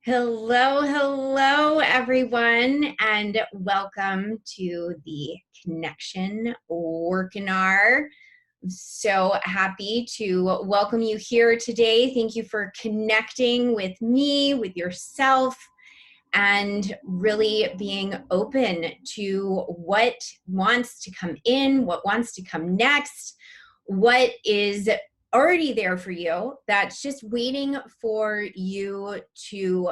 Hello, hello, everyone, and welcome to the Connection Workinar. I'm so happy to welcome you here today. Thank you for connecting with me, with yourself, and really being open to what wants to come in, what wants to come next, what is already there for you that's just waiting for you to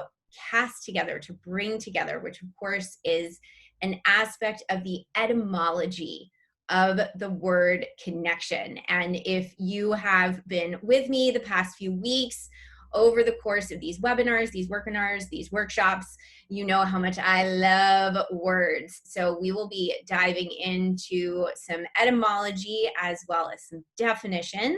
cast together, to bring together, which of course is an aspect of the etymology of the word connection. And if you have been with me the past few weeks over the course of these webinars, these workinars, these workshops, you know how much I love words. So we will be diving into some etymology as well as some definitions.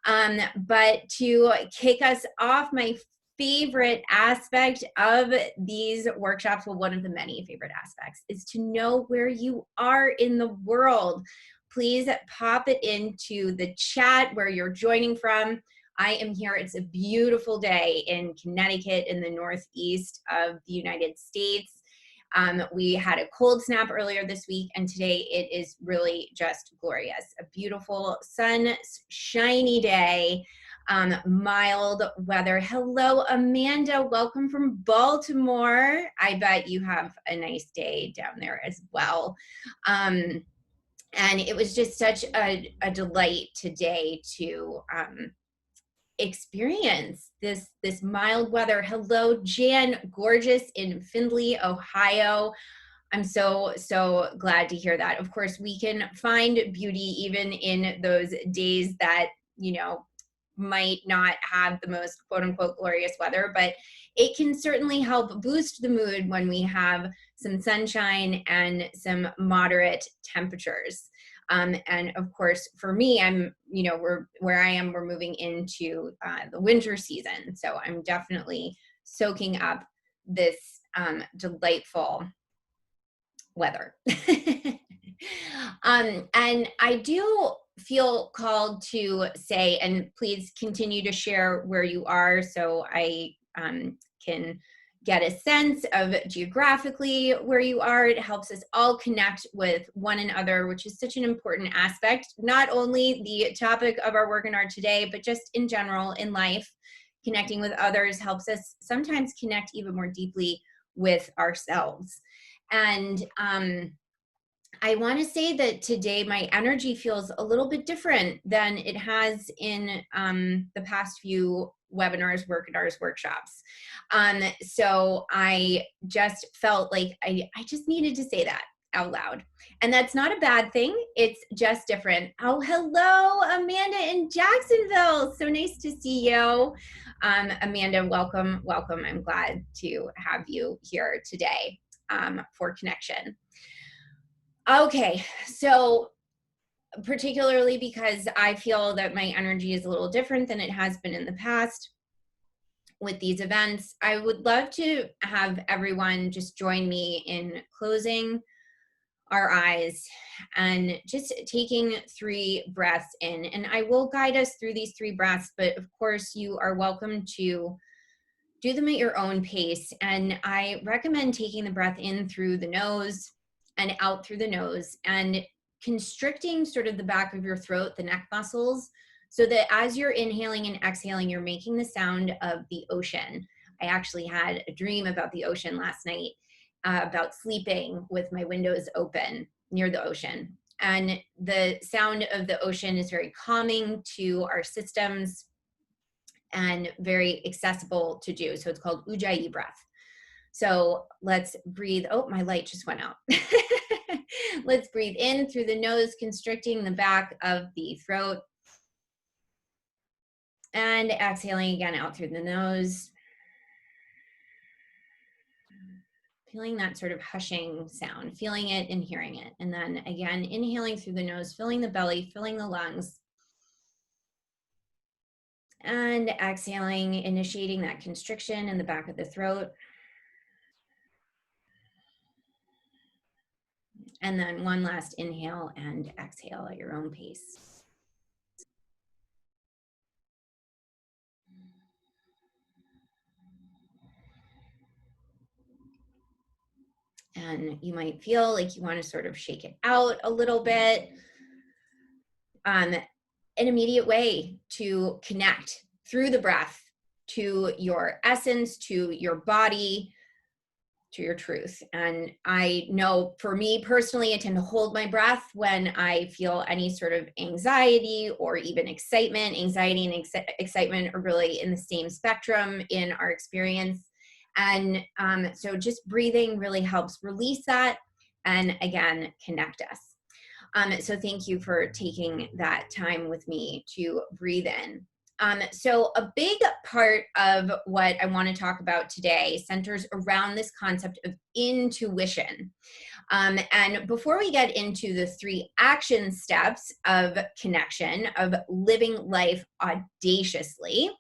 But to kick us off, my favorite aspect of these workshops, well, one of the many favorite aspects, is to know where you are in the world. Please pop it into the chat where you're joining from. I am here. It's a beautiful day in Connecticut in the northeast of the United States. We had a cold snap earlier this week, and today it is really just glorious. A beautiful sun, shiny day, mild weather. Hello, Amanda. Welcome from Baltimore. I bet you have a nice day down there as well. And it was just such a delight today to experience this mild weather. Hello, Jan, gorgeous in Findlay, Ohio. I'm so glad to hear that. Of course, we can find beauty even in those days that, you know, might not have the most quote unquote glorious weather, but it can certainly help boost the mood when we have some sunshine and some moderate temperatures. And of course, for me, I'm, you know, where I am, we're moving into the winter season. So I'm definitely soaking up this delightful weather. And I do feel called to say, and please continue to share where you are so I can get a sense of geographically where you are. It helps us all connect with one another, which is such an important aspect, not only the topic of our webinar today, but just in general in life. Connecting with others helps us sometimes connect even more deeply with ourselves. And I want to say that today my energy feels a little bit different than it has in the past few webinars, workinars, workshops. So I just felt like I just needed to say that out loud. And that's not a bad thing. It's just different. Oh, hello, Amanda in Jacksonville. So nice to see you. Amanda, welcome, welcome. I'm glad to have you here today for connection. Okay, so particularly because I feel that my energy is a little different than it has been in the past with these events, I would love to have everyone just join me in closing our eyes and just taking 3 breaths in. And I will guide us through these 3 breaths, but of course you are welcome to do them at your own pace. And I recommend taking the breath in through the nose and out through the nose and constricting sort of the back of your throat, the neck muscles, so that as you're inhaling and exhaling, you're making the sound of the ocean. I actually had a dream about the ocean last night, about sleeping with my windows open near the ocean. And the sound of the ocean is very calming to our systems and very accessible to do. So it's called Ujjayi breath. So let's breathe. Oh, my light just went out. Let's breathe in through the nose, constricting the back of the throat. And exhaling again out through the nose. Feeling that sort of hushing sound, feeling it and hearing it. And then again, inhaling through the nose, filling the belly, filling the lungs. And exhaling, initiating that constriction in the back of the throat. And then one last inhale and exhale at your own pace. And you might feel like you want to sort of shake it out a little bit. An immediate way to connect through the breath to your essence, to your body, to your truth. And I know for me personally, I tend to hold my breath when I feel any sort of anxiety or even excitement. Anxiety and excitement are really in the same spectrum in our experience. And so just breathing really helps release that and again, connect us. So thank you for taking that time with me to breathe in. So a big part of what I want to talk about today centers around this concept of intuition. And before we get into the 3 action steps of connection, of living life audaciously,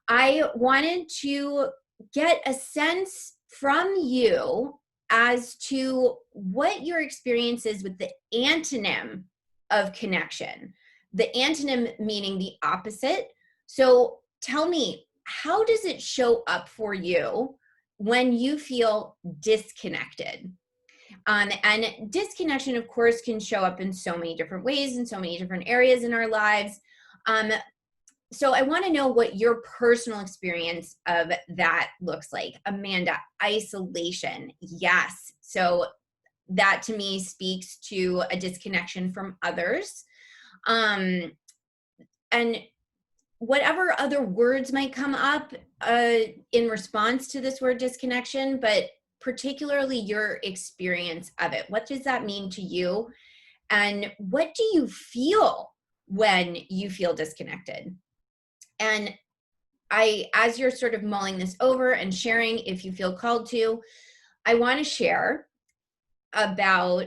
I wanted to get a sense from you as to what your experience is with the antonym of connection. The antonym meaning the opposite. So tell me, how does it show up for you when you feel disconnected? And disconnection, of course, can show up in so many different ways, in so many different areas in our lives. So I want to know what your personal experience of that looks like. Amanda, isolation. Yes. So that to me speaks to a disconnection from others. And whatever other words might come up in response to this word disconnection, but particularly your experience of it. What does that mean to you? And what do you feel when you feel disconnected? And as you're sort of mulling this over and sharing, if you feel called to, I want to share about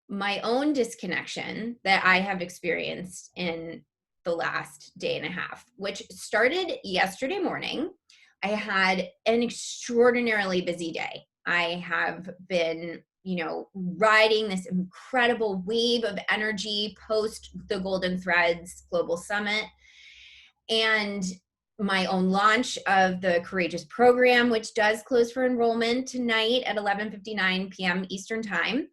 my own disconnection that I have experienced in the last day and a half, which started yesterday morning. I had an extraordinarily busy day. I have been, riding this incredible wave of energy post the Golden Threads Global Summit and my own launch of the Courageous program, which does close for enrollment tonight at 11:59 p.m. Eastern Time.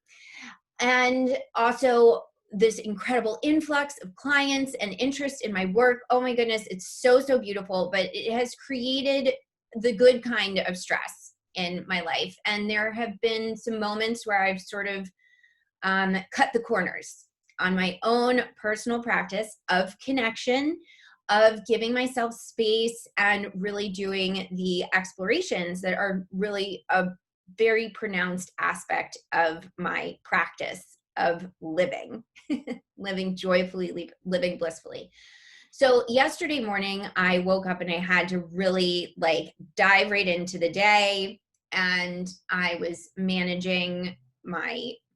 And also this incredible influx of clients and interest in my work. Oh my goodness, it's so, so beautiful, but it has created the good kind of stress in my life. And there have been some moments where I've sort of cut the corners on my own personal practice of connection, of giving myself space and really doing the explorations that are really a very pronounced aspect of my practice of living, living joyfully, living blissfully. So yesterday morning, I woke up and I had to really dive right into the day. And I was managing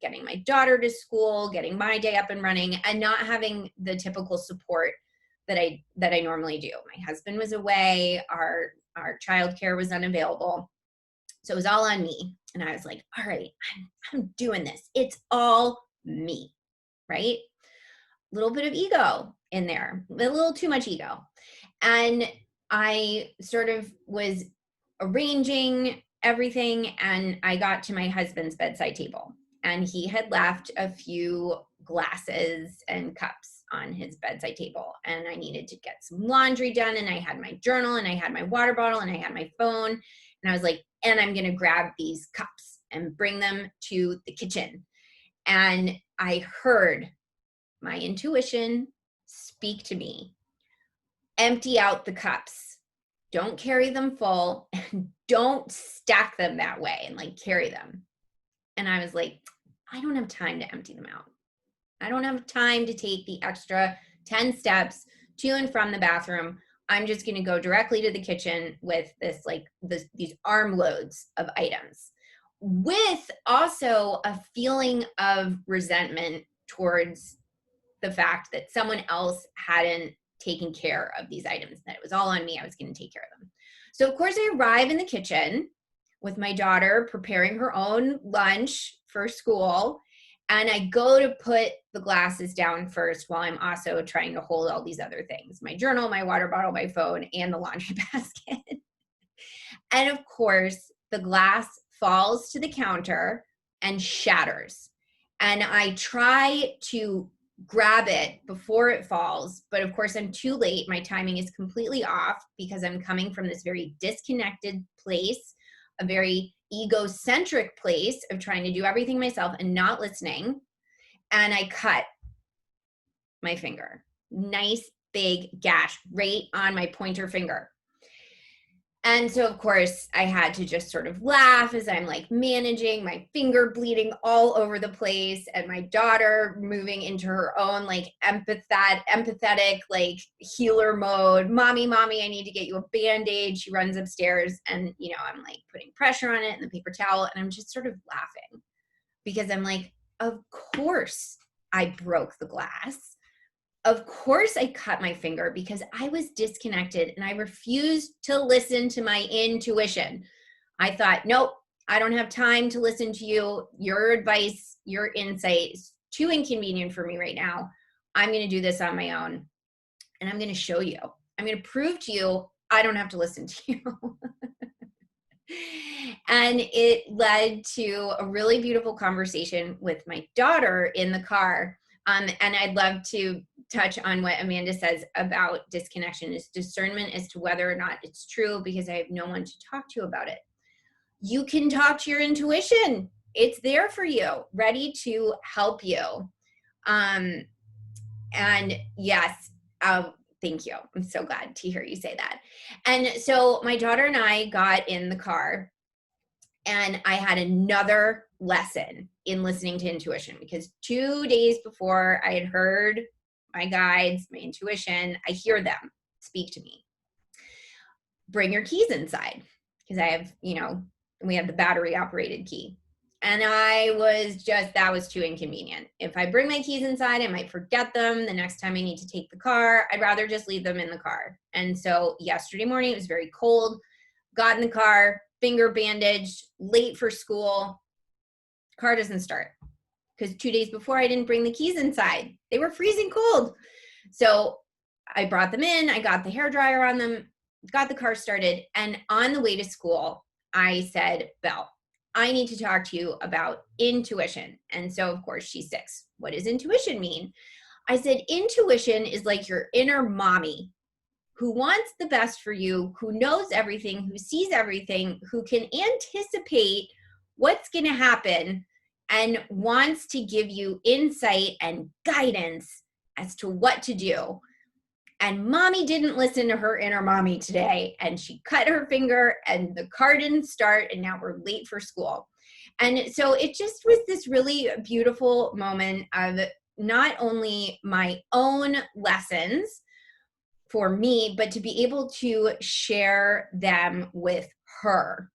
getting my daughter to school, getting my day up and running, and not having the typical support that I normally do. My husband was away, our childcare was unavailable. So it was all on me. And I was like, all right, I'm doing this. It's all me, right? A little bit of ego in there, a little too much ego. And I sort of was arranging everything, and I got to my husband's bedside table, and he had left a few glasses and cups on his bedside table, and I needed to get some laundry done, and I had my journal, and I had my water bottle, and I had my phone, and I was like, and I'm going to grab these cups and bring them to the kitchen. And I heard my intuition speak to me. Empty out the cups. Don't carry them full, and don't stack them that way and carry them. And I was like, I don't have time to empty them out. I don't have time to take the extra 10 steps to and from the bathroom. I'm just going to go directly to the kitchen with these armloads of items, with also a feeling of resentment towards the fact that someone else hadn't taken care of these items, that it was all on me. I was going to take care of them. So of course I arrive in the kitchen with my daughter preparing her own lunch for school. And I go to put the glasses down first while I'm also trying to hold all these other things, my journal, my water bottle, my phone, and the laundry basket. And of course, the glass falls to the counter and shatters. And I try to grab it before it falls, but of course I'm too late. My timing is completely off because I'm coming from this very disconnected place, a very egocentric place of trying to do everything myself and not listening. And I cut my finger. Nice big gash right on my pointer finger. And so, of course, I had to just sort of laugh as I'm like managing my finger bleeding all over the place, and my daughter moving into her own like empathetic like healer mode. Mommy, I need to get you a Band-Aid. She runs upstairs, and I'm like putting pressure on it and the paper towel, and I'm just sort of laughing because I'm like, of course I broke the glass. Of course I cut my finger because I was disconnected and I refused to listen to my intuition. I thought, nope, I don't have time to listen to you. Your advice, your insight is too inconvenient for me right now. I'm going to do this on my own, and I'm going to show you. I'm going to prove to you I don't have to listen to you. And it led to a really beautiful conversation with my daughter in the car. And I'd love to touch on what Amanda says about disconnection is discernment as to whether or not it's true, because I have no one to talk to about it. You can talk to your intuition. It's there for you, ready to help you. And yes, thank you. I'm so glad to hear you say that. And so my daughter and I got in the car, and I had another lesson in listening to intuition, because 2 days before I had heard my guides, my intuition, I hear them speak to me. Bring your keys inside, because I have, we have the battery operated key. And that was too inconvenient. If I bring my keys inside, I might forget them the next time I need to take the car. I'd rather just leave them in the car. And so yesterday morning, it was very cold, got in the car, finger bandaged, late for school. Car doesn't start because 2 days before I didn't bring the keys inside. They were freezing cold. So I brought them in. I got the hairdryer on them, got the car started. And on the way to school, I said, Belle, I need to talk to you about intuition. And so, of course, she's 6. What does intuition mean? I said, intuition is like your inner mommy who wants the best for you, who knows everything, who sees everything, who can anticipate what's going to happen and wants to give you insight and guidance as to what to do. And mommy didn't listen to her inner mommy today, and she cut her finger and the car didn't start, and now we're late for school. And so it just was this really beautiful moment of not only my own lessons for me, but to be able to share them with her.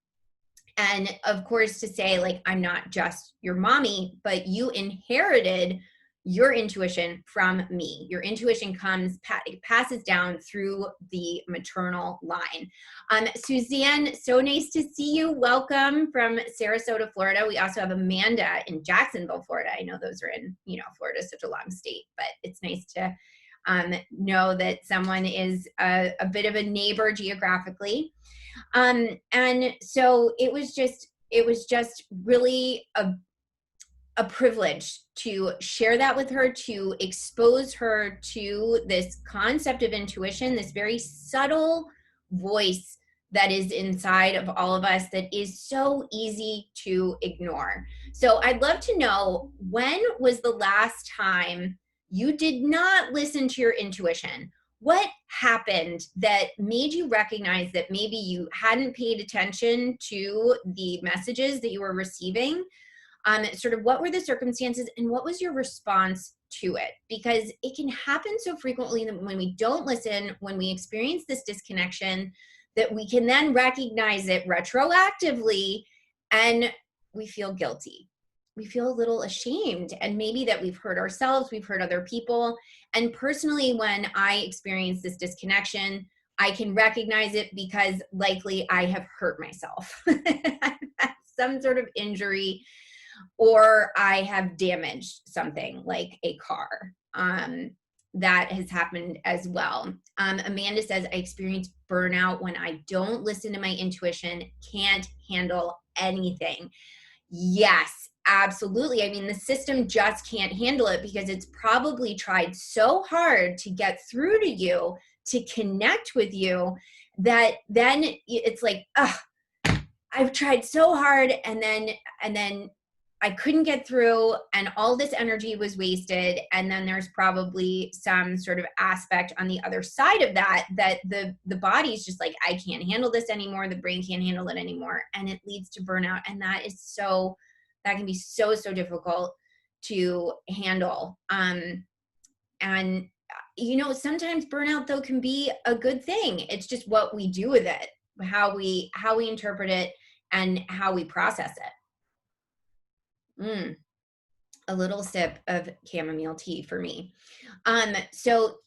And of course, to say, like, I'm not just your mommy, but you inherited your intuition from me. Your intuition it passes down through the maternal line. Suzanne, so nice to see you. Welcome from Sarasota, Florida. We also have Amanda in Jacksonville, Florida. I know those are in, Florida is such a long state, but it's nice to know that someone is a bit of a neighbor geographically. And so it was just really a privilege to share that with her, to expose her to this concept of intuition, this very subtle voice that is inside of all of us that is so easy to ignore. So I'd love to know, when was the last time you did not listen to your intuition? What happened that made you recognize that maybe you hadn't paid attention to the messages that you were receiving? Sort of what were the circumstances and what was your response to it? Because it can happen so frequently that when we don't listen, when we experience this disconnection, that we can then recognize it retroactively and we feel guilty. We feel a little ashamed, and maybe that we've hurt ourselves, we've hurt other people. And personally, when I experience this disconnection, I can recognize it because likely I have hurt myself. Some sort of injury, or I have damaged something like a car. That has happened as well. Amanda says, I experience burnout when I don't listen to my intuition, can't handle anything. Yes, absolutely. I mean, the system just can't handle it because it's probably tried so hard to get through to you, to connect with you, that then it's like, ugh, I've tried so hard, and then I couldn't get through, and all this energy was wasted. And then there's probably some sort of aspect on the other side of that, that the body's just like, I can't handle this anymore. The brain can't handle it anymore. And it leads to burnout. And that can be so, so difficult to handle. And sometimes burnout though can be a good thing. It's just what we do with it, how we interpret it, and how we process it. A little sip of chamomile tea for me. So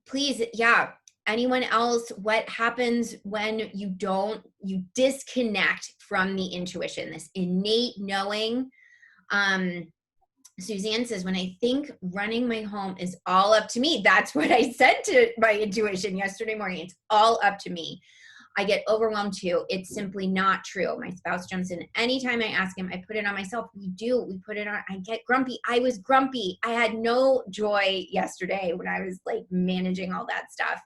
please, yeah, anyone else, what happens when you disconnect from the intuition, this innate knowing? Suzanne says, when I think running my home is all up to me, that's what I said to my intuition yesterday morning. It's all up to me. I get overwhelmed too. It's simply not true. My spouse jumps in anytime I ask him. I put it on myself. We put it on. I get grumpy. I was grumpy. I had no joy yesterday when I was like managing all that stuff.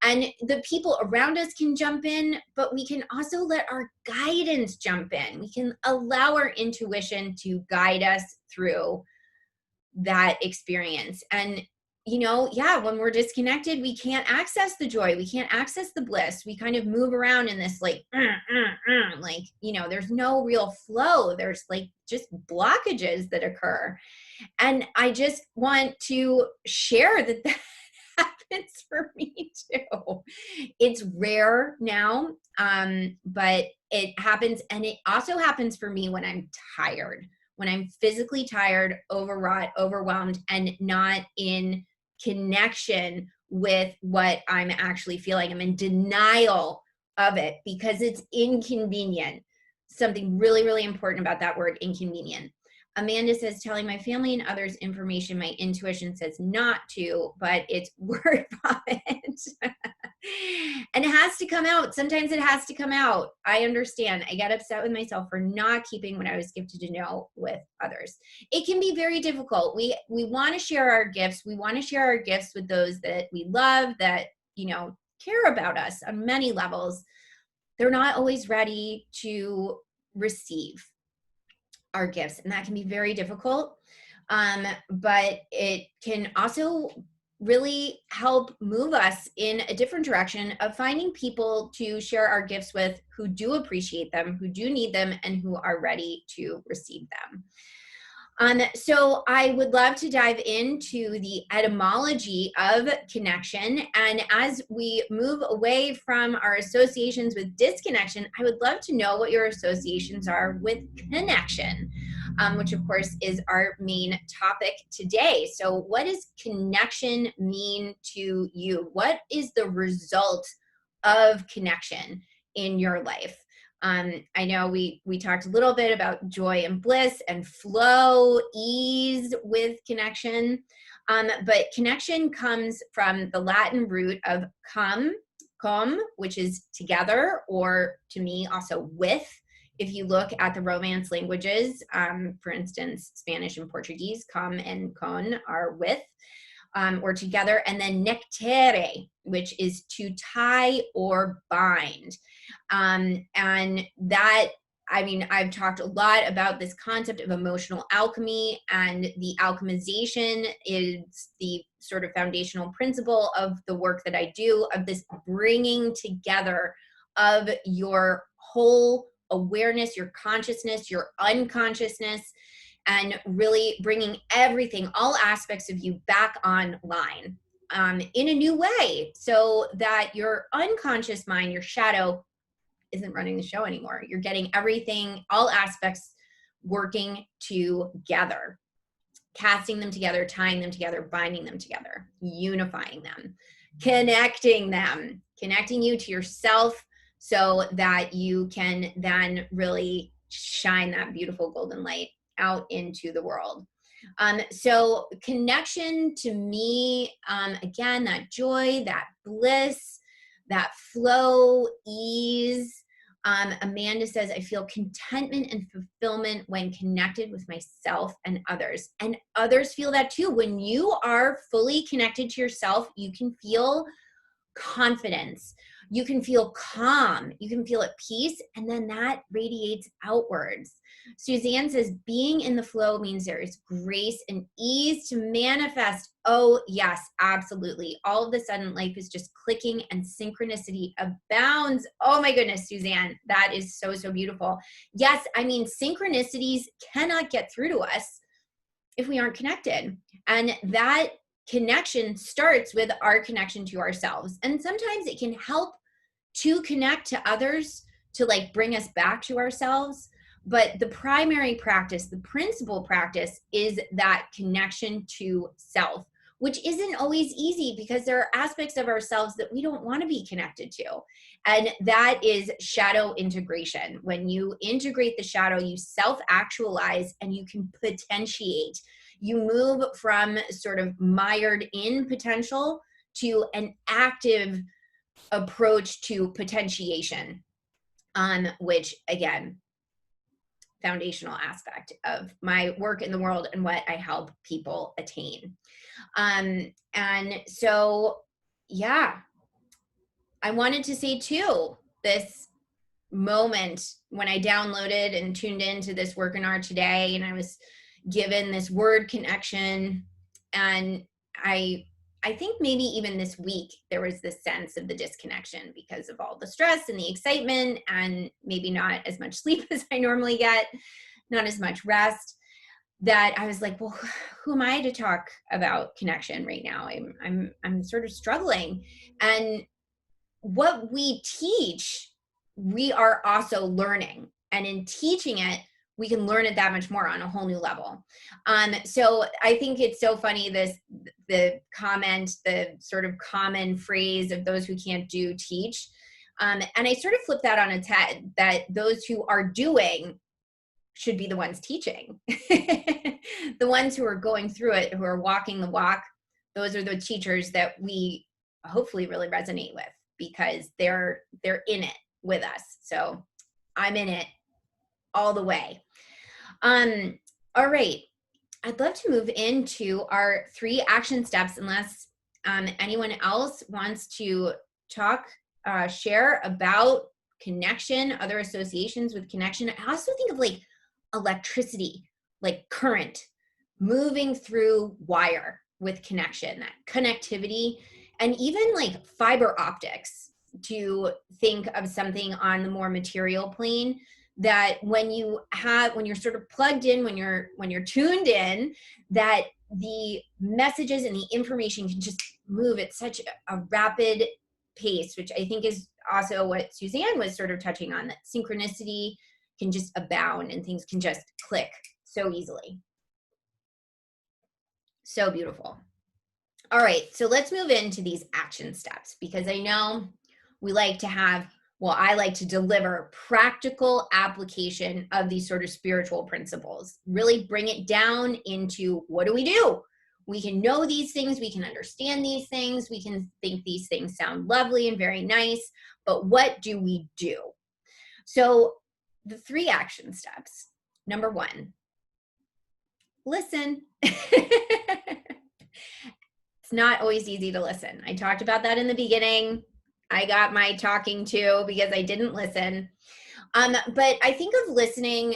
And the people around us can jump in, but we can also let our guidance jump in. We can allow our intuition to guide us through that experience. And, when we're disconnected, we can't access the joy. We can't access the bliss. We kind of move around in this like, there's no real flow. There's like just blockages that occur. And I just want to share that happens for me too. It's rare now, but it happens. And it also happens for me when I'm tired, when I'm physically tired, overwrought, overwhelmed, and not in connection with what I'm actually feeling. I'm in denial of it because it's inconvenient. Something really, really important about that word, inconvenient. Amanda says, telling my family and others information my intuition says not to, but it's word vomit. And it has to come out. Sometimes it has to come out. I understand. I get upset with myself for not keeping what I was gifted to know with others. It can be very difficult. We want to share our gifts. We want to share our gifts with those that we love, that, care about us on many levels. They're not always ready to receive our gifts, and that can be very difficult. But it can also really help move us in a different direction of finding people to share our gifts with who do appreciate them, who do need them, and who are ready to receive them. So I would love to dive into the etymology of connection. And as we move away from our associations with disconnection, I would love to know what your associations are with connection, which of course is our main topic today. So what does connection mean to you? What is the result of connection in your life? I know we talked a little bit about joy and bliss and flow, ease with connection, but connection comes from the Latin root of cum, which is together, or to me also with. If you look at the Romance languages, for instance, Spanish and Portuguese, cum and con are with, or together, and then nectere, which is to tie or bind. And that, I've talked a lot about this concept of emotional alchemy, and the alchemization is the sort of foundational principle of the work that I do, of this bringing together of your whole awareness, your consciousness, your unconsciousness, and really bringing everything, all aspects of you back online in a new way, so that your unconscious mind, your shadow, isn't running the show anymore. You're getting everything, all aspects working together, casting them together, tying them together, binding them together, unifying them, connecting you to yourself, so that you can then really shine that beautiful golden light out into the world. So connection to me, again, that joy, that bliss, that flow, ease, Amanda says, I feel contentment and fulfillment when connected with myself and others. And others feel that too. When you are fully connected to yourself, you can feel confidence, you can feel calm, you can feel at peace, and then that radiates outwards. Suzanne says, being in the flow means there is grace and ease to manifest. Oh yes, absolutely. All of a sudden life is just clicking and synchronicity abounds. Oh my goodness, Suzanne, that is so, so beautiful. Yes, I mean, synchronicities cannot get through to us if we aren't connected. And that connection starts with our connection to ourselves. And sometimes it can help to connect to others to like bring us back to ourselves. But the primary practice, the principal practice, is that connection to self, which isn't always easy because there are aspects of ourselves that we don't want to be connected to. And that is shadow integration. When you integrate the shadow, you self-actualize and you can potentiate. You move from sort of mired in potential to an active approach to potentiation, which again, foundational aspect of my work in the world and what I help people attain. And so, yeah, I wanted to say too, this moment when I downloaded and tuned into this Workinar today, and I was given this word connection, and I think maybe even this week there was this sense of the disconnection because of all the stress and the excitement and maybe not as much sleep as I normally get, not as much rest, that I was like, well, who am I to talk about connection right now? I'm sort of struggling. And what we teach, we are also learning. And in teaching it, we can learn it that much more on a whole new level. So I think it's so funny, the comment, the sort of common phrase of those who can't do, teach. And I sort of flip that on its head, that those who are doing should be the ones teaching. The ones who are going through it, who are walking the walk, those are the teachers that we hopefully really resonate with because they're in it with us. So I'm in it all the way. All right. I'd love to move into our 3 action steps unless anyone else wants to talk, share about connection, other associations with connection. I also think of like electricity, like current moving through wire with connection, that connectivity, and even like fiber optics, to think of something on the more material plane, that when you're sort of plugged in, when you're tuned in, that the messages and the information can just move at such a rapid pace, which I think is also what Suzanne was sort of touching on, that synchronicity can just abound and things can just click so easily. So beautiful. All right, so let's move into these action steps, because I know we like to have, well, I like to deliver practical application of these sort of spiritual principles, really bring it down into what do we do? We can know these things, we can understand these things, we can think these things sound lovely and very nice, but what do we do? So the 3 action steps. Number 1, listen. It's not always easy to listen. I talked about that in the beginning. I got my talking to because I didn't listen. But I think of listening,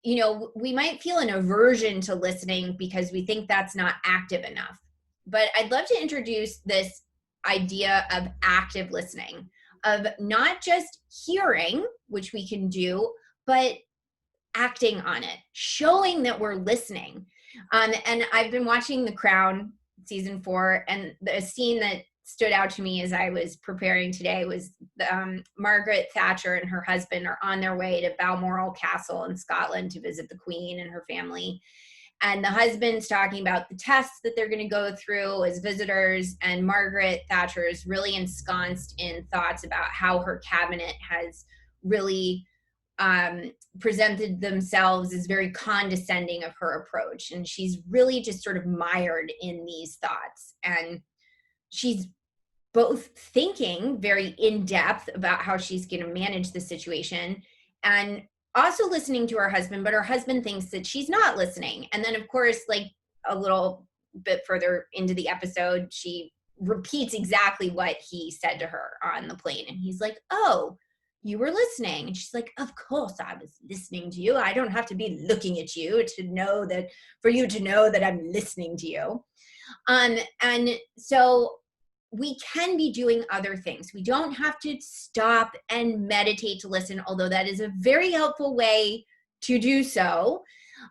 you know, we might feel an aversion to listening because we think that's not active enough. But I'd love to introduce this idea of active listening, of not just hearing, which we can do, but acting on it, showing that we're listening. And I've been watching The Crown season 4, and the scene that stood out to me as I was preparing today was Margaret Thatcher and her husband are on their way to Balmoral Castle in Scotland to visit the Queen and her family. And the husband's talking about the tests that they're going to go through as visitors, and Margaret Thatcher is really ensconced in thoughts about how her cabinet has really presented themselves as very condescending of her approach. And she's really just sort of mired in these thoughts. And she's both thinking very in depth about how she's going to manage the situation, and also listening to her husband, but her husband thinks that she's not listening. And then, of course, like a little bit further into the episode, she repeats exactly what he said to her on the plane. And he's like, "Oh, you were listening." And she's like, "Of course I was listening to you. I don't have to be looking at you to know that, for you to know that I'm listening to you." And so we can be doing other things. We don't have to stop and meditate to listen, although that is a very helpful way to do so.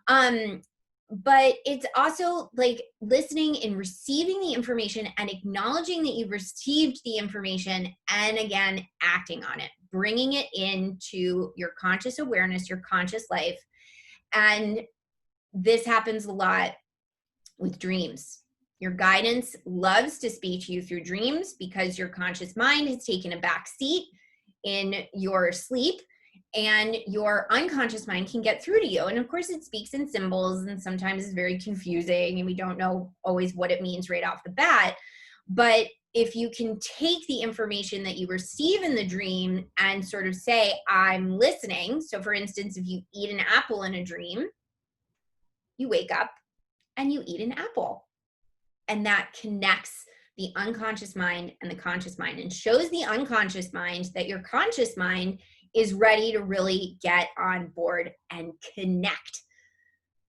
Um, but it's also like listening and receiving the information and acknowledging that you've received the information, and again, acting on it, bringing it into your conscious awareness, your conscious life. And this happens a lot with dreams. Your guidance loves to speak to you through dreams because your conscious mind has taken a back seat in your sleep, and your unconscious mind can get through to you. And of course, it speaks in symbols, and sometimes it's very confusing, and we don't know always what it means right off the bat. But if you can take the information that you receive in the dream and sort of say, "I'm listening." So for instance, if you eat an apple in a dream, you wake up and you eat an apple. And that connects the unconscious mind and the conscious mind, and shows the unconscious mind that your conscious mind is ready to really get on board and connect,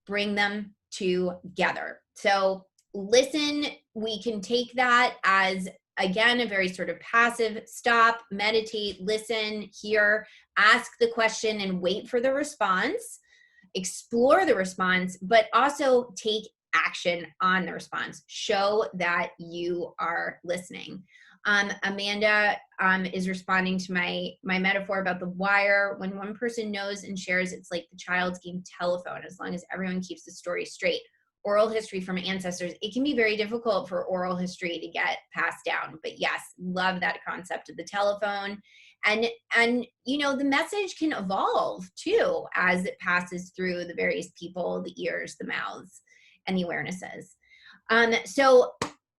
bring them together. So listen, we can take that as, again, a very sort of passive stop, meditate, listen, hear, ask the question and wait for the response, explore the response, but also take action on the response. Show that you are listening. Amanda is responding to my metaphor about the wire. When one person knows and shares, it's like the child's game telephone, as long as everyone keeps the story straight. Oral history from ancestors. It can be very difficult for oral history to get passed down, but yes, love that concept of the telephone. And you know, the message can evolve too as it passes through the various people, the ears, the mouths, and the awarenesses. So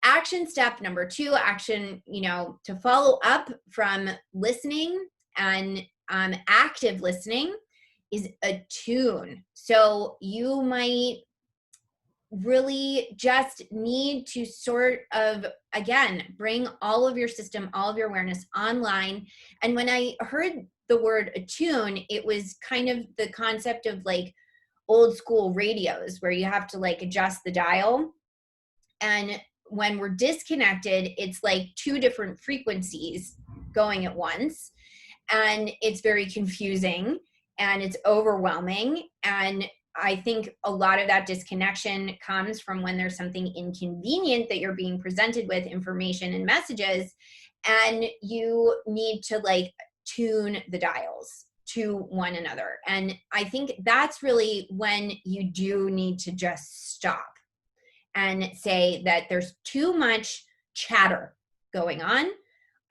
action step number 2, action, you know, to follow up from listening and active listening, is attune. So you might really just need to sort of, again, bring all of your system, all of your awareness online. And when I heard the word attune, it was kind of the concept of like old school radios where you have to like adjust the dial. And when we're disconnected, it's like 2 different frequencies going at once. And it's very confusing and it's overwhelming. And I think a lot of that disconnection comes from when there's something inconvenient that you're being presented with, information and messages, and you need to like tune the dials to one another. And I think that's really when you do need to just stop and say that there's too much chatter going on.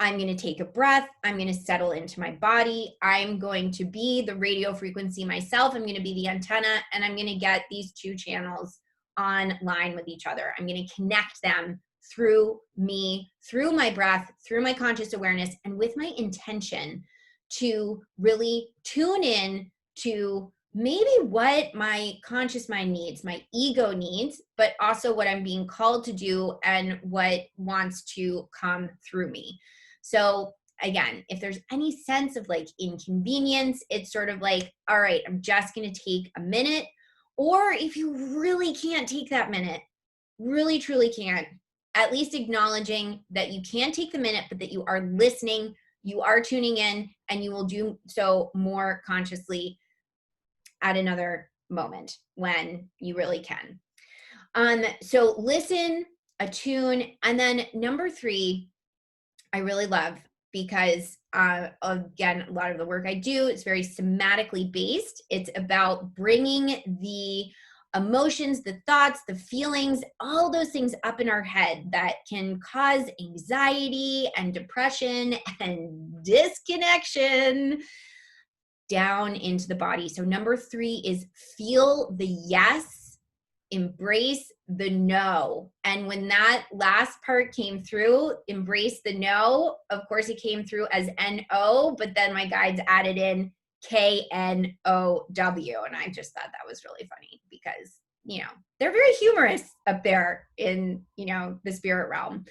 I'm going to take a breath. I'm going to settle into my body. I'm going to be the radio frequency myself. I'm going to be the antenna, and I'm going to get these 2 channels online with each other. I'm going to connect them through me, through my breath, through my conscious awareness, and with my intention to really tune in to maybe what my conscious mind needs, my ego needs, but also what I'm being called to do and what wants to come through me. So again, if there's any sense of like inconvenience, it's sort of like, all right, I'm just going to take a minute. Or if you really can't take that minute, really truly can't, at least acknowledging that you can't take the minute, but that you are listening, you are tuning in, and you will do so more consciously at another moment when you really can. So listen, attune, and then number 3, I really love, because again, a lot of the work I do is very somatically based. It's about bringing the emotions, the thoughts, the feelings, all those things up in our head that can cause anxiety and depression and disconnection down into the body. So number 3 is feel the yes embrace the no. And when that last part came through, embrace the no, of course it came through as N-O, but then my guides added in K-N-O-W. And I just thought that was really funny because, you know, they're very humorous up there in, you know, the spirit realm.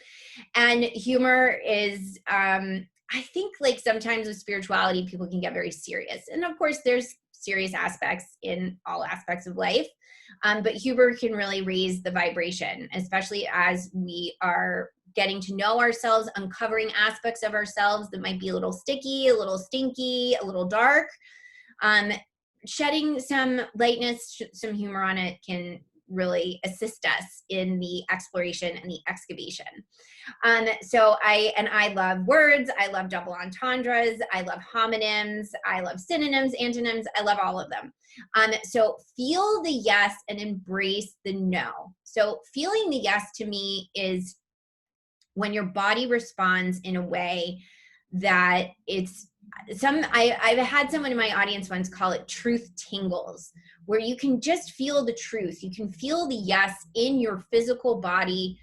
And humor is, I think like sometimes with spirituality, people can get very serious. And of course, there's serious aspects in all aspects of life. But humor can really raise the vibration, especially as we are getting to know ourselves, uncovering aspects of ourselves that might be a little sticky, a little stinky, a little dark. Shedding some lightness, some humor on it can really assist us in the exploration and the excavation. So I love words. I love double entendres. I love homonyms. I love synonyms, antonyms. I love all of them. So feel the yes and embrace the no. So feeling the yes to me is when your body responds in a way that it's I've had someone in my audience once call it truth tingles, where you can just feel the truth. You can feel the yes in your physical body,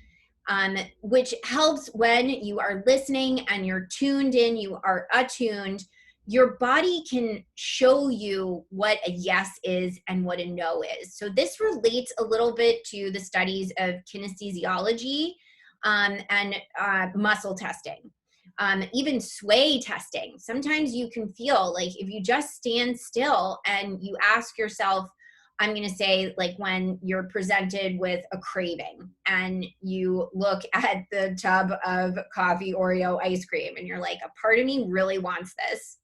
which helps when you are listening and you're tuned in, you are attuned. Your body can show you what a yes is and what a no is. So this relates a little bit to the studies of kinesiology and muscle testing. Even sway testing. Sometimes you can feel like if you just stand still and you ask yourself, I'm going to say like when you're presented with a craving and you look at the tub of coffee Oreo ice cream and you're like, a part of me really wants this.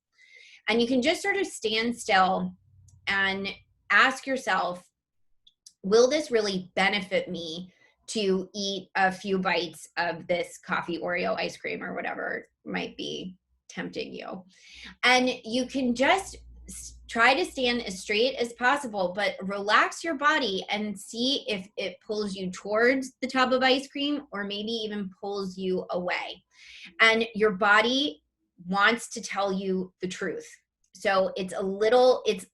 And you can just sort of stand still and ask yourself, will this really benefit me to eat a few bites of this coffee Oreo ice cream or whatever might be tempting you? And you can just try to stand as straight as possible, but relax your body and see if it pulls you towards the tub of ice cream or maybe even pulls you away. And your body wants to tell you the truth. So it's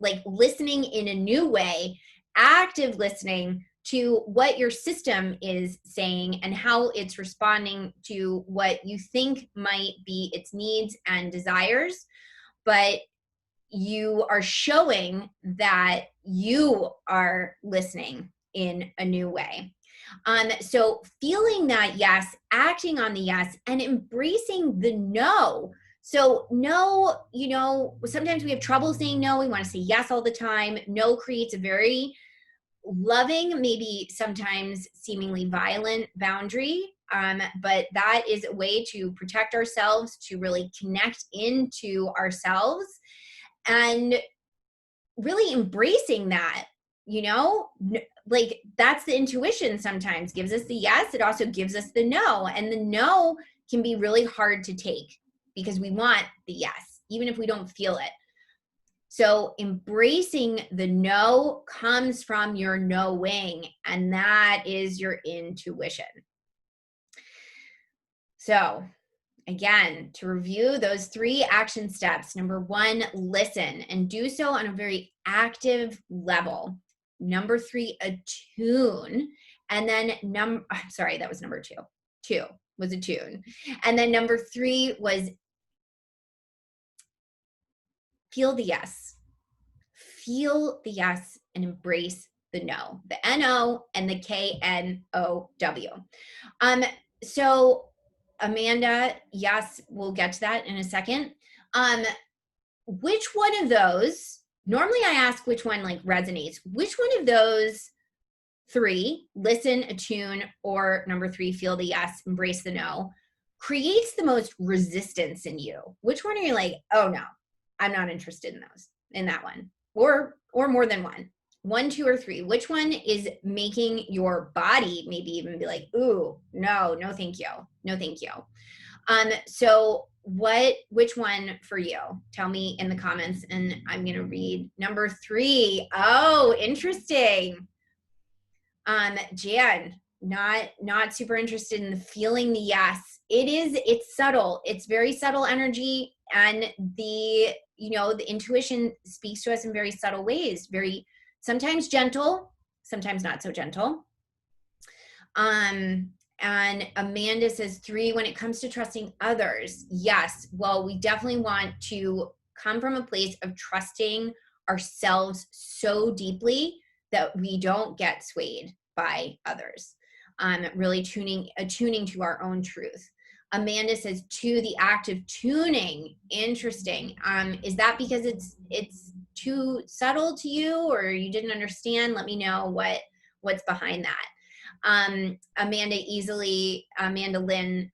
like listening in a new way, active listening to what your system is saying and how it's responding to what you think might be its needs and desires. But you are showing that you are listening in a new way. So feeling that yes, acting on the yes, and embracing the no. So no, you know, sometimes we have trouble saying no. We want to say yes all the time. No creates a very loving, maybe sometimes seemingly violent boundary. But that is a way to protect ourselves, to really connect into ourselves and really embracing that, you know, like that's the intuition sometimes gives us the yes. It also gives us the no, and the no can be really hard to take because we want the yes, even if we don't feel it. So embracing the no comes from your knowing, and that is your intuition. So again, to review those 3 action steps. Number 1, listen, and do so on a very active level. Number 3, attune. And then sorry, that was number 2. 2 was attune. And then number 3 was feel the yes. Feel the yes and embrace the no. The N-O and the K-N-O-W. So Amanda, yes, we'll get to that in a second. Which one of those, normally I ask which one like resonates, which one of those 3, listen, attune, or number 3, feel the yes, embrace the no, creates the most resistance in you? Which one are you like, oh no, I'm not interested in that one, or more than one? 1, 2, or 3, which one is making your body maybe even be like, ooh, no, thank you. No, thank you. So which one for you? Tell me in the comments, and I'm going to read number 3. Oh, interesting. Jan, not super interested in feeling the yes. It's subtle. It's very subtle energy. And the intuition speaks to us in very subtle ways, very sometimes gentle, sometimes not so gentle. And Amanda says 3, when it comes to trusting others, yes. Well, we definitely want to come from a place of trusting ourselves so deeply that we don't get swayed by others. Really attuning to our own truth. Amanda says 2, the act of tuning. Interesting. Is that because it's too subtle to you, or you didn't understand? Let me know what's behind that. Amanda Lynn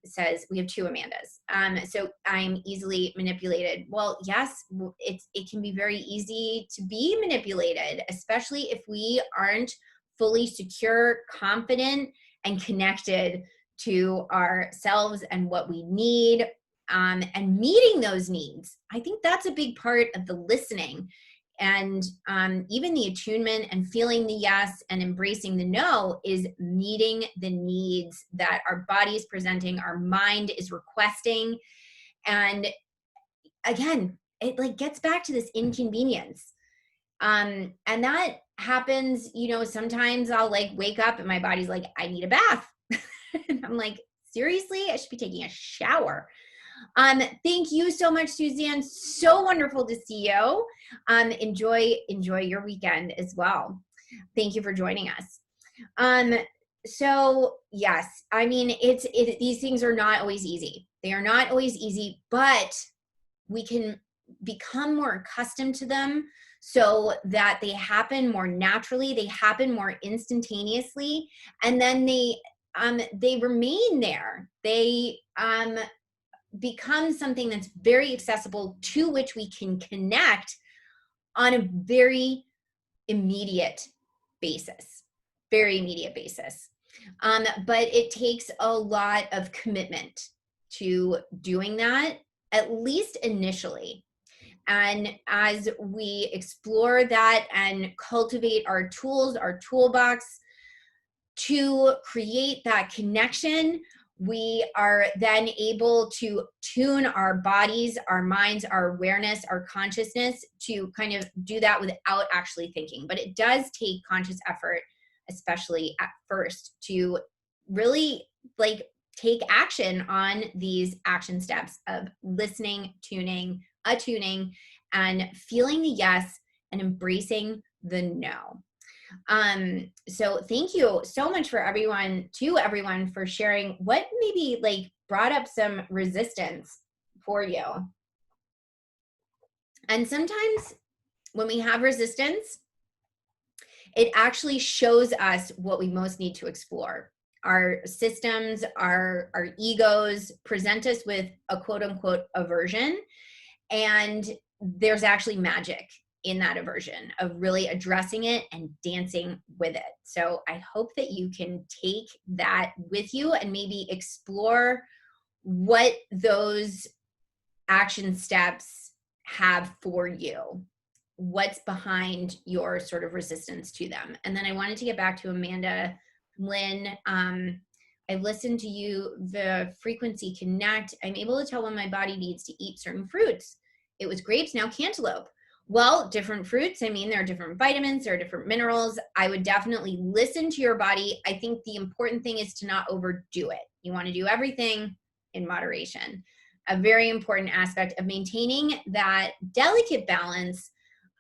says, we have 2 Amandas. So I'm easily manipulated. Well, yes, it can be very easy to be manipulated, especially if we aren't fully secure, confident, and connected to ourselves and what we need, and meeting those needs. I think that's a big part of the listening. And even the attunement and feeling the yes and embracing the no is meeting the needs that our body is presenting, our mind is requesting. And again, it like gets back to this inconvenience. And that happens, sometimes I'll like wake up and my body's like, I need a bath. And I'm like, seriously, I should be taking a shower. Thank you so much, Suzanne. So wonderful to see you. Enjoy your weekend as well. Thank you for joining us. So yes, I mean, these things are not always easy. They are not always easy, but we can become more accustomed to them so that they happen more naturally, they happen more instantaneously, and then they remain there. They become something that's very accessible, to which we can connect on a very immediate basis. Very immediate basis. But it takes a lot of commitment to doing that, at least initially. And as we explore that and cultivate our tools, our toolbox to create that connection, we are then able to tune our bodies, our minds, our awareness, our consciousness to kind of do that without actually thinking. But it does take conscious effort, especially at first, to really like take action on these action steps of listening, tuning, attuning, and feeling the yes and embracing the no. So thank you so much to everyone for sharing what maybe like brought up some resistance for you. And sometimes when we have resistance, it actually shows us what we most need to explore. Our systems, our egos present us with a quote unquote aversion, and there's actually magic in that aversion of really addressing it and dancing with it. So I hope that you can take that with you and maybe explore what those action steps have for you. What's behind your sort of resistance to them. And then I wanted to get back to Amanda Lynn. I've listened to you, the frequency connect. I'm able to tell when my body needs to eat certain fruits. It was grapes, now cantaloupe. Well, different fruits, I mean, there are different vitamins, there are different minerals. I would definitely listen to your body. I think the important thing is to not overdo it. You want to do everything in moderation. A very important aspect of maintaining that delicate balance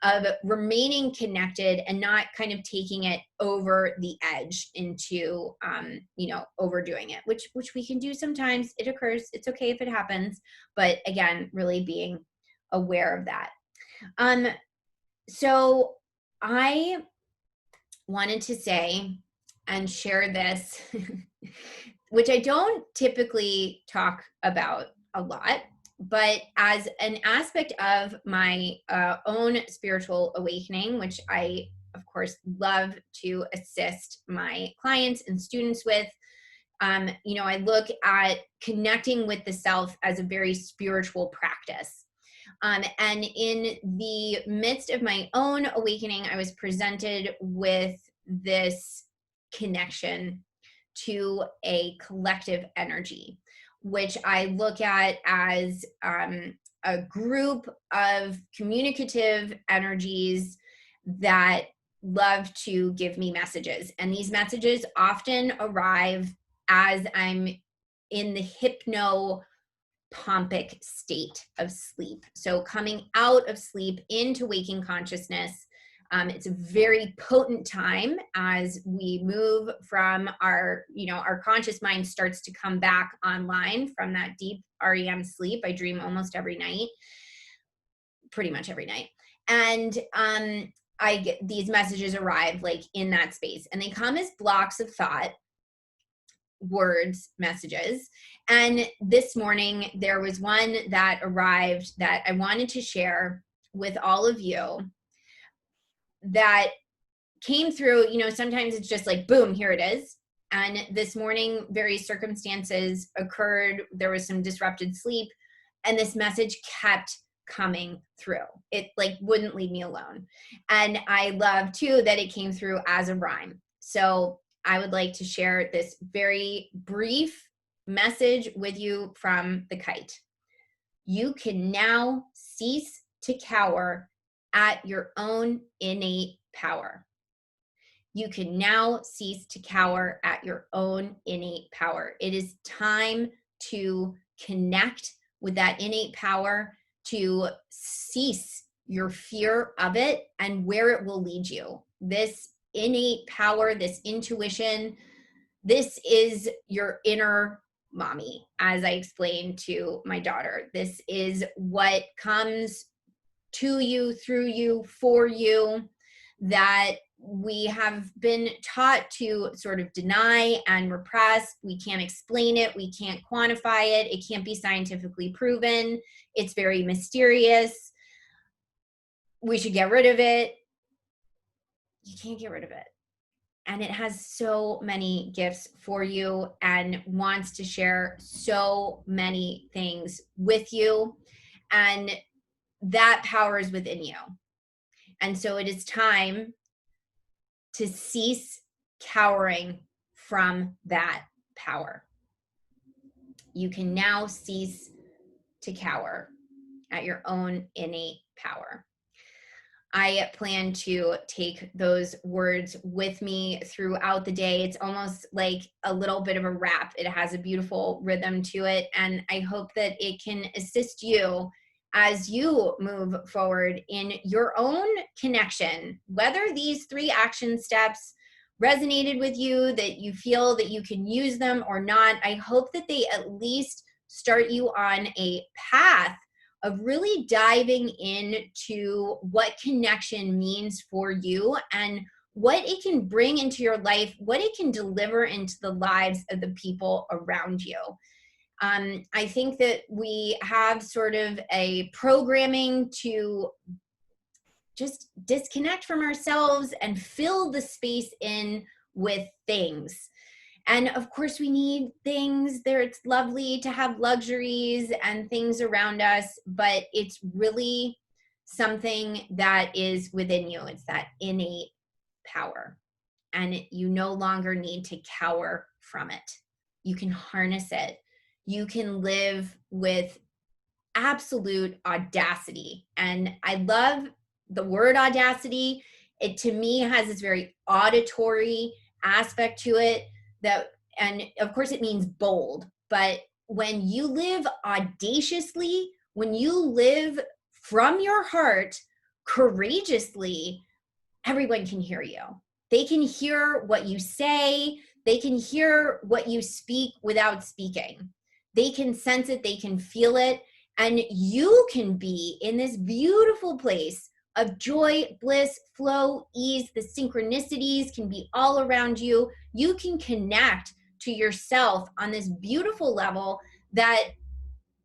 of remaining connected and not kind of taking it over the edge into, overdoing it, which we can do sometimes. It occurs. It's okay if it happens. But again, really being aware of that. So I wanted to say and share this, which I don't typically talk about a lot, but as an aspect of my own spiritual awakening, which I, of course, love to assist my clients and students with, I look at connecting with the self as a very spiritual practice. And in the midst of my own awakening, I was presented with this connection to a collective energy, which I look at as a group of communicative energies that love to give me messages. And these messages often arrive as I'm in the hypnopompic state of sleep. So coming out of sleep into waking consciousness. It's a very potent time as we move from our, our conscious mind starts to come back online from that deep REM sleep. I dream almost every night, pretty much every night. And I get these messages arrive like in that space, and they come as blocks of thought, words, messages. And this morning there was one that arrived that I wanted to share with all of you that came through. Sometimes it's just like, boom, here it is. And this morning, various circumstances occurred. There was some disrupted sleep, and this message kept coming through. It like wouldn't leave me alone. And I love too that it came through as a rhyme. So I would like to share this very brief message with you from the kite. You can now cease to cower at your own innate power. You can now cease to cower at your own innate power. It is time to connect with that innate power, to cease your fear of it and where it will lead you. This innate power, this intuition, this is your inner mommy, as I explained to my daughter. This is what comes to you, through you, for you, that we have been taught to sort of deny and repress. We can't explain it. We can't quantify it. It can't be scientifically proven. It's very mysterious. We should get rid of it. You can't get rid of it. And it has so many gifts for you and wants to share so many things with you. And that power is within you. And so it is time to cease cowering from that power. You can now cease to cower at your own innate power. I plan to take those words with me throughout the day. It's almost like a little bit of a rap. It has a beautiful rhythm to it, and I hope that it can assist you as you move forward in your own connection, whether these 3 action steps resonated with you, that you feel that you can use them or not. I hope that they at least start you on a path of really diving into what connection means for you and what it can bring into your life, what it can deliver into the lives of the people around you. I think that we have sort of a programming to just disconnect from ourselves and fill the space in with things. And of course we need things there. It's lovely to have luxuries and things around us, but it's really something that is within you. It's that innate power, and you no longer need to cower from it. You can harness it. You can live with absolute audacity. And I love the word audacity. It to me has this very auditory aspect to it that, and of course it means bold, but when you live audaciously, when you live from your heart courageously, everyone can hear you. They can hear what you say. They can hear what you speak without speaking. They can sense it. They can feel it. And you can be in this beautiful place of joy, bliss, flow, ease. The synchronicities can be all around you. You can connect to yourself on this beautiful level that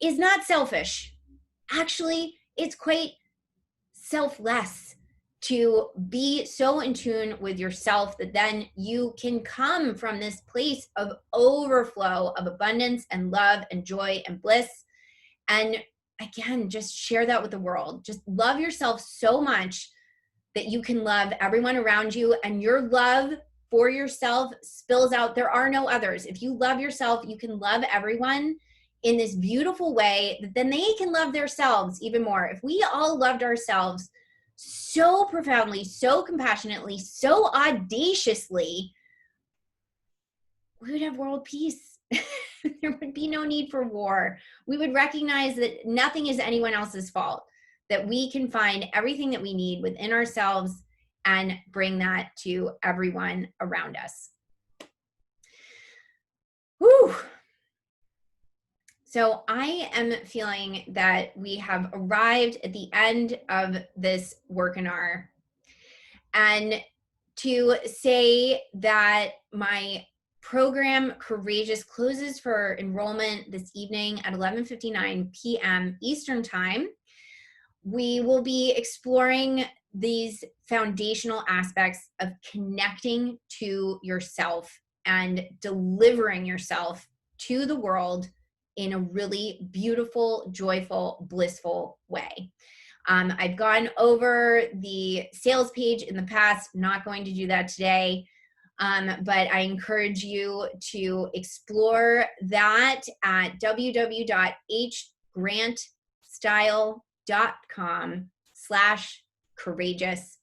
is not selfish. Actually, it's quite selfless to be so in tune with yourself that then you can come from this place of overflow of abundance and love and joy and bliss. And again, just share that with the world. Just love yourself so much that you can love everyone around you, and your love for yourself spills out. There are no others. If you love yourself, you can love everyone in this beautiful way that then they can love themselves even more. If we all loved ourselves so profoundly, so compassionately, so audaciously, we would have world peace. There would be no need for war. We would recognize that nothing is anyone else's fault, that we can find everything that we need within ourselves and bring that to everyone around us. Whew. So I am feeling that we have arrived at the end of this Workinar, and to say that my program Courageous closes for enrollment this evening at 11:59 p.m. Eastern Time. We will be exploring these foundational aspects of connecting to yourself and delivering yourself to the world in a really beautiful, joyful, blissful way. I've gone over the sales page in the past, not going to do that today, but I encourage you to explore that at www.hgrantstyle.com/courageous/.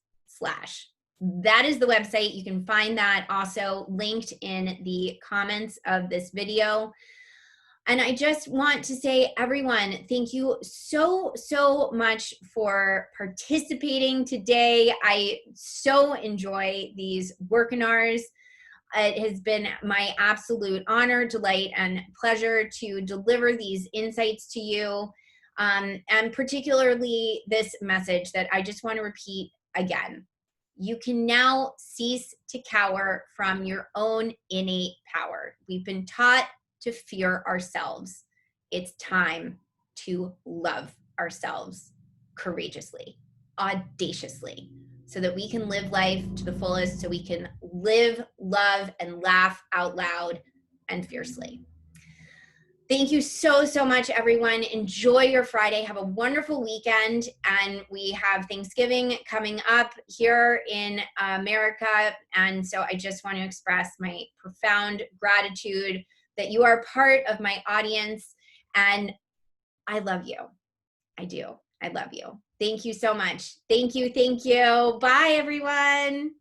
That is the website. You can find that also linked in the comments of this video. And I just want to say, everyone, thank you so, so much for participating today. I so enjoy these Workinars. It has been my absolute honor, delight, and pleasure to deliver these insights to you, and particularly this message that I just want to repeat again. You can now cease to cower from your own innate power. We've been taught to fear ourselves. It's time to love ourselves courageously, audaciously, so that we can live life to the fullest, so we can live, love, and laugh out loud and fiercely. Thank you so, so much, everyone. Enjoy your Friday. Have a wonderful weekend. And we have Thanksgiving coming up here in America. And so I just want to express my profound gratitude that you are part of my audience. And I love you. I do. I love you. Thank you so much. Thank you. Thank you. Bye, everyone.